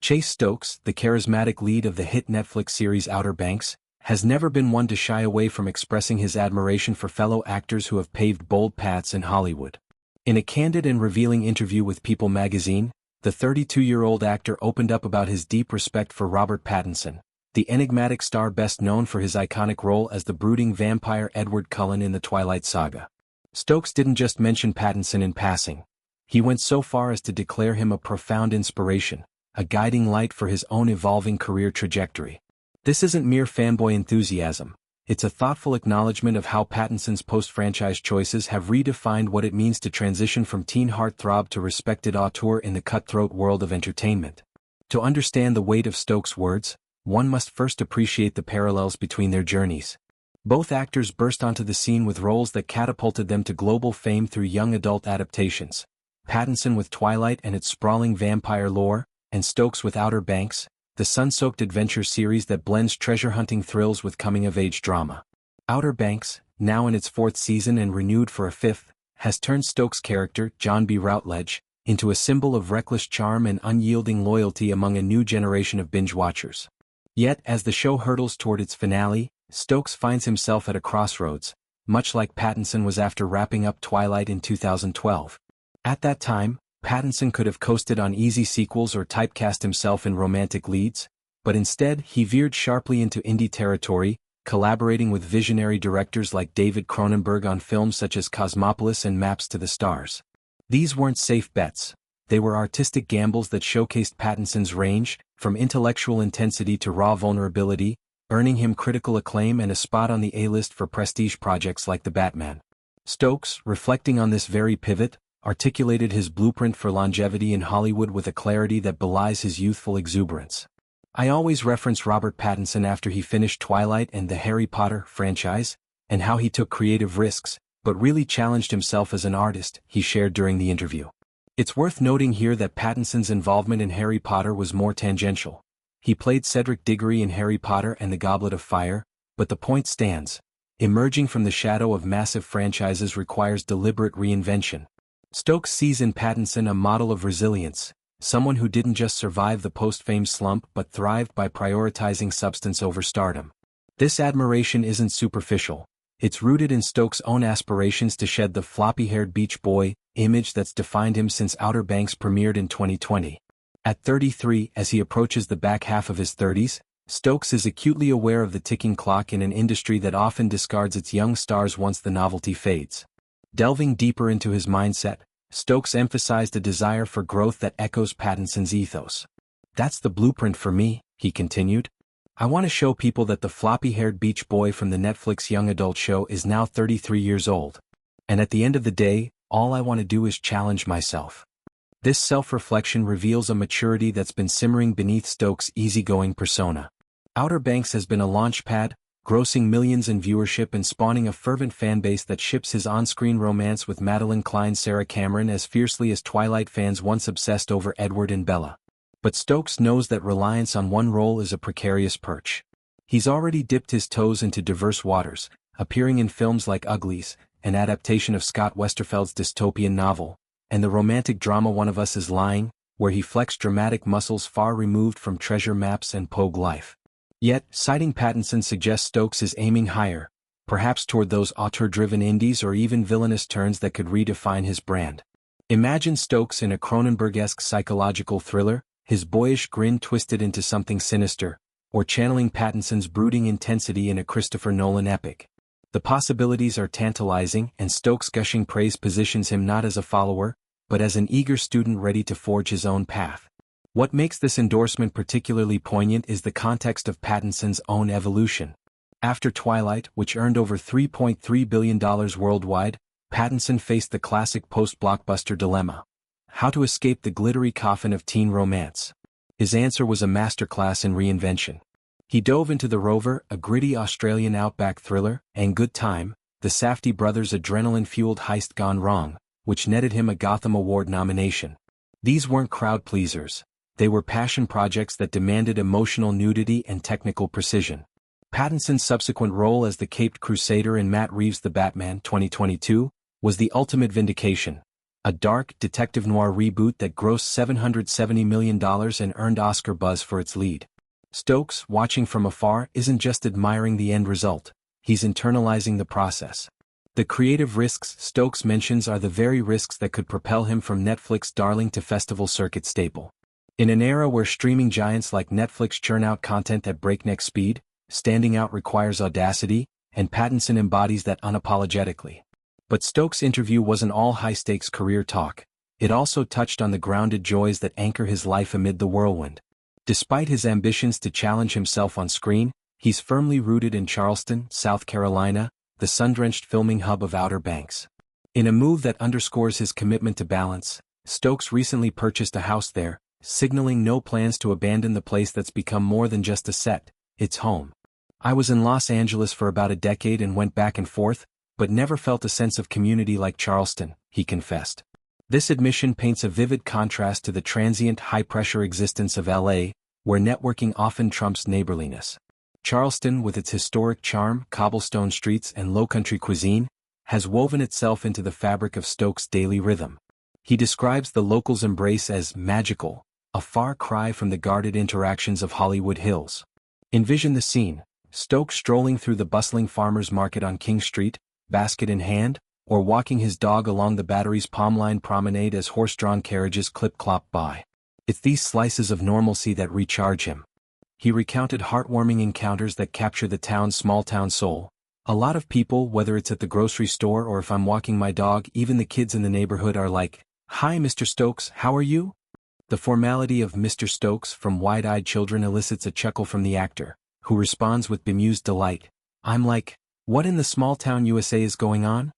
Chase Stokes, the charismatic lead of the hit Netflix series Outerbanks, has never been one to shy away from expressing his admiration for fellow actors who have paved bold paths in Hollywood. In a candid and revealing interview with People magazine, the 32-year-old actor opened up about his deep respect for Robert Pattinson, the enigmatic star best known for his iconic role as the brooding vampire Edward Cullen in the Twilight saga. Stokes didn't just mention Pattinson in passing. He went so far as to declare him a profound inspiration, a guiding light for his own evolving career trajectory. This isn't mere fanboy enthusiasm. It's a thoughtful acknowledgement of how Pattinson's post-franchise choices have redefined what it means to transition from teen heartthrob to respected auteur in the cutthroat world of entertainment. To understand the weight of Stokes' words, one must first appreciate the parallels between their journeys. Both actors burst onto the scene with roles that catapulted them to global fame through young adult adaptations. Pattinson with Twilight and its sprawling vampire lore, and Stokes with Outer Banks, the sun-soaked adventure series that blends treasure-hunting thrills with coming-of-age drama. Outer Banks, now in its 4th season and renewed for a 5th, has turned Stokes' character, John B. Routledge, into a symbol of reckless charm and unyielding loyalty among a new generation of binge-watchers. Yet, as the show hurtles toward its finale, Stokes finds himself at a crossroads, much like Pattinson was after wrapping up Twilight in 2012. At that time, Pattinson could have coasted on easy sequels or typecast himself in romantic leads, but instead he veered sharply into indie territory, collaborating with visionary directors like David Cronenberg on films such as Cosmopolis and Maps to the Stars. These weren't safe bets. They were artistic gambles that showcased Pattinson's range, from intellectual intensity to raw vulnerability, earning him critical acclaim and a spot on the A-list for prestige projects like The Batman. Stokes, reflecting on this very pivot, articulated his blueprint for longevity in Hollywood with a clarity that belies his youthful exuberance. "I always reference Robert Pattinson after he finished Twilight and the Harry Potter franchise, and how he took creative risks, but really challenged himself as an artist," he shared during the interview. It's worth noting here that Pattinson's involvement in Harry Potter was more tangential. He played Cedric Diggory in Harry Potter and the Goblet of Fire, but the point stands. Emerging from the shadow of massive franchises requires deliberate reinvention. Stokes sees in Pattinson a model of resilience, someone who didn't just survive the post-fame slump but thrived by prioritizing substance over stardom. This admiration isn't superficial. It's rooted in Stokes' own aspirations to shed the floppy-haired beach boy image that's defined him since Outer Banks premiered in 2020. At 33, as he approaches the back half of his 30s, Stokes is acutely aware of the ticking clock in an industry that often discards its young stars once the novelty fades. Delving deeper into his mindset, Stokes emphasized a desire for growth that echoes Pattinson's ethos. "That's the blueprint for me," he continued. "I want to show people that the floppy-haired beach boy from the Netflix young adult show is now 33 years old. And at the end of the day, all I want to do is challenge myself." This self-reflection reveals a maturity that's been simmering beneath Stokes' easygoing persona. Outer Banks has been a launchpad, grossing millions in viewership and spawning a fervent fanbase that ships his on-screen romance with Madeline Klein Sarah Cameron as fiercely as Twilight fans once obsessed over Edward and Bella. But Stokes knows that reliance on one role is a precarious perch. He's already dipped his toes into diverse waters, appearing in films like Uglies, an adaptation of Scott Westerfeld's dystopian novel, and the romantic drama One of Us is Lying, where he flexed dramatic muscles far removed from treasure maps and Pogue life. Yet, citing Pattinson suggests Stokes is aiming higher, perhaps toward those auteur-driven indies or even villainous turns that could redefine his brand. Imagine Stokes in a Cronenberg-esque psychological thriller, his boyish grin twisted into something sinister, or channeling Pattinson's brooding intensity in a Christopher Nolan epic. The possibilities are tantalizing, and Stokes' gushing praise positions him not as a follower, but as an eager student ready to forge his own path. What makes this endorsement particularly poignant is the context of Pattinson's own evolution. After Twilight, which earned over $3.3 billion worldwide, Pattinson faced the classic post-blockbuster dilemma: how to escape the glittery coffin of teen romance. His answer was a masterclass in reinvention. He dove into The Rover, a gritty Australian outback thriller, and Good Time, the Safdie brothers' adrenaline-fueled heist gone wrong, which netted him a Gotham Award nomination. These weren't crowd pleasers. They were passion projects that demanded emotional nudity and technical precision. Pattinson's subsequent role as the Caped Crusader in Matt Reeves' The Batman 2022 was the ultimate vindication. a dark, detective noir reboot that grossed $770 million and earned Oscar buzz for its lead. Stokes, watching from afar, isn't just admiring the end result, he's internalizing the process. The creative risks Stokes mentions are the very risks that could propel him from Netflix darling to festival circuit staple. In an era where streaming giants like Netflix churn out content at breakneck speed, standing out requires audacity, and Pattinson embodies that unapologetically. But Stokes' interview wasn't all high-stakes career talk, it also touched on the grounded joys that anchor his life amid the whirlwind. Despite his ambitions to challenge himself on screen, he's firmly rooted in Charleston, South Carolina, the sun-drenched filming hub of Outer Banks. In a move that underscores his commitment to balance, Stokes recently purchased a house there, signaling no plans to abandon the place that's become more than just a set, it's home. I was in Los Angeles for about a decade and went back and forth, but never felt a sense of community like Charleston, he confessed. This admission paints a vivid contrast to the transient high-pressure existence of LA, where networking often trumps neighborliness. Charleston, with its historic charm, cobblestone streets and low-country cuisine, has woven itself into the fabric of Stokes' daily rhythm. He describes the locals' embrace as magical, a far cry from the guarded interactions of Hollywood Hills. Envision the scene, Stokes strolling through the bustling farmers market on King Street, basket in hand, or walking his dog along the Battery's Palm-Line Promenade as horse-drawn carriages clip-clop by. It's these slices of normalcy that recharge him. He recounted heartwarming encounters that capture the town's small-town soul. A lot of people, whether it's at the grocery store or if I'm walking my dog, even the kids in the neighborhood are like, "Hi Mr. Stokes, how are you?" The formality of Mr. Stokes from wide-eyed children elicits a chuckle from the actor, who responds with bemused delight. I'm like, what in the small-town USA is going on?